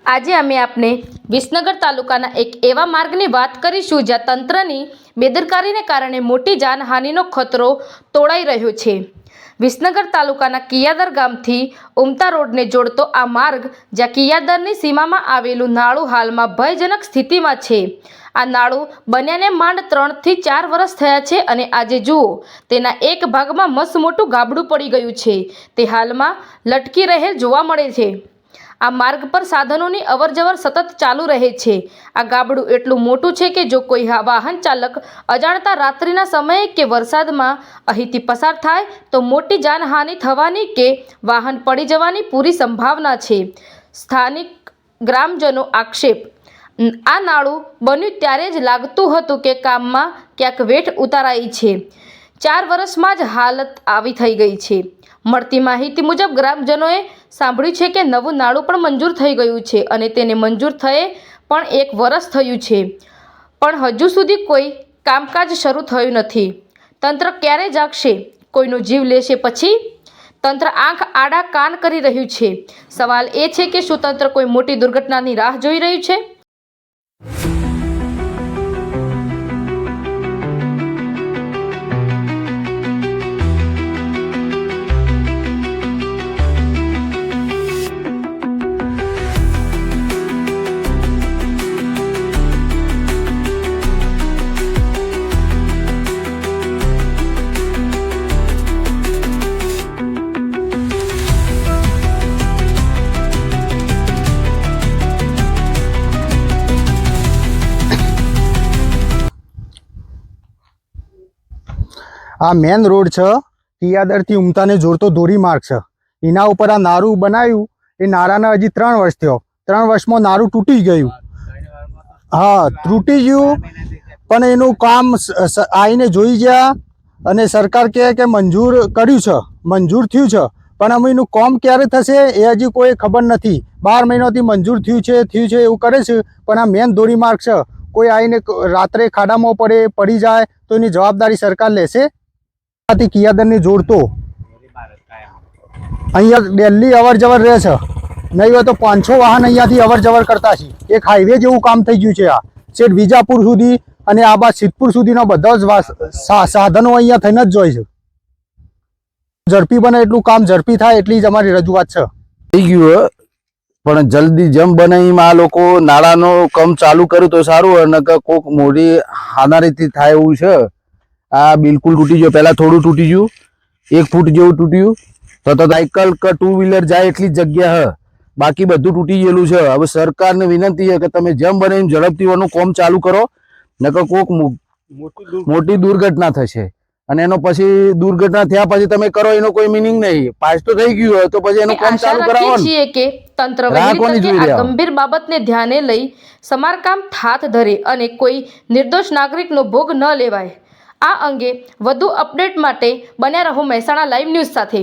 આજે અમે આપને વિસનગર તાલુકાના એક એવા માર્ગની વાત કરીશું જ્યાં તંત્રની બેદરકારીને કારણે મોટી જાનહાનિનો ખતરો તોળાઈ રહ્યો છે। વિસનગર તાલુકાના કિયાદર ગામથી ઉમતા રોડને જોડતો આ માર્ગ જ્યાં કિયાદરની સીમામાં આવેલું નાળું હાલમાં ભયજનક સ્થિતિમાં છે। આ નાળું બન્યાને માંડ 3 થી 4 વર્ષ થયા છે અને આજે જુઓ તેના એક ભાગમાં મસ્ત મોટું ગાબડું પડી ગયું છે, તે હાલમાં લટકી રહેલ જોવા મળે છે। આ માર્ગ પર સાધનોની અવરજવર સતત ચાલુ રહે છે। આ ગાબડું એટલું મોટું છે કે જો કોઈ વાહન ચાલક અજાણતા રાત્રિના સમયે કે વરસાદમાં અહીંથી પસાર થાય તો મોટી જાનહાનિ થવાની કે વાહન પડી જવાની પૂરી સંભાવના છે। સ્થાનિક ગ્રામજનો આક્ષેપ, આ નાળું બન્યું ત્યારે જ લાગતું હતું કે કામમાં ક્યાંક વેઠ ઉતારાઈ છે। 4 વર્ષમાં જ હાલત આવી થઈ ગઈ છે। મળતી માહિતી મુજબ ગ્રામજનોએ સાંભળ્યું છે કે નવું નાળું પણ મંજૂર થઈ ગયું છે અને તેને મંજૂર થયે પણ 1 વર્ષ થયું છે, પણ હજુ સુધી કોઈ કામકાજ શરૂ થયું નથી। તંત્ર ક્યારે જાગશે? કોઈનો જીવ લેશે પછી? તંત્ર આંખ આડા કાન કરી રહ્યું છે। સવાલ એ છે કે શું તંત્ર કોઈ મોટી દુર્ઘટનાની રાહ જોઈ રહ્યું છે? આ મેન રોડ છે, કિયાદરથી ઉમતાને જોડતો ધોરી માર્ગ છે। એના ઉપર આ નારું બનાવ્યું, એ નારાને હજી 3 વર્ષ થયો। 3 વર્ષમાં નારું તૂટી ગયું। હા, તૂટી ગયું, પણ એનું કામ આવીને જોઈ ગયા અને સરકાર કહે કે મંજૂર કર્યું છે, મંજૂર થયું છે, પણ અમે એનું કામ ક્યારે થશે એ હજી કોઈ ખબર નથી। 12 મહિનાથી મંજૂર થયું છે એવું કરે છે, પણ આ મેન ધોરી માર્ગ છે, કોઈ આવીને રાત્રે ખાડામાં પડી જાય તો એની જવાબદારી સરકાર લેશે? કિયાદરને જોડતો અહીંયા દિલ્હી અવર જવર રહે છે, નહીં હોય તો 500 વાહન અહીંયાથી અવર જવર કરતા છે। એક હાઈવે જેવું કામ થઈ ગયું છે। આ છેક વિજાપુર સુધી અને આ બાદ સિદ્ધપુર સુધીનો બધા જ સાધનો અહીંયા થઈને જ જોઈ છે। ઝડપી બને એટલું કામ ઝડપી થાય એટલી જ અમારી રજૂઆત છે। થઈ ગયું, પણ જલ્દી જેમ બને એમ આ લોકો નાળાનો કામ ચાલુ કર્યું તો સારું, અને કોઈક મોટી હાનારીથી થાય એવું છે। આ બિલકુલ તૂટી ગયો। પહેલા થોડું તૂટી ગયું, 1 ફૂટ જેવું તૂટ્યું, તો સાયકલ કે 2 વ્હીલર જાય એટલી જ જગ્યા છે, બાકી બધું તૂટી ગયેલું છે। હવે સરકારને વિનંતી છે કે તમે જેમ બને એમ ઝડપથી એનું કામ ચાલુ કરો, નકર કોઈક મોટી દુર્ઘટના થશે, અને એનો પછી દુર્ઘટના થયા પછી તમે કરો એનો કોઈ મિનિંગ નહીં। પાસ તો થઈ ગયું હોય તો પછી એનું કામ ચાલુ કરાવવાનું છે કે તંત્ર વહેલી તકે આ ગંભીર બાબતને ધ્યાને લઈ સમારકામ હાથ ધરે અને કોઈ નિર્દોષ નાગરિકનો ભોગ ન લેવાય। આ અંગે વધુ અપડેટ માટે બન્યા રહો મહેસાણા લાઈવ ન્યૂઝ સાથે।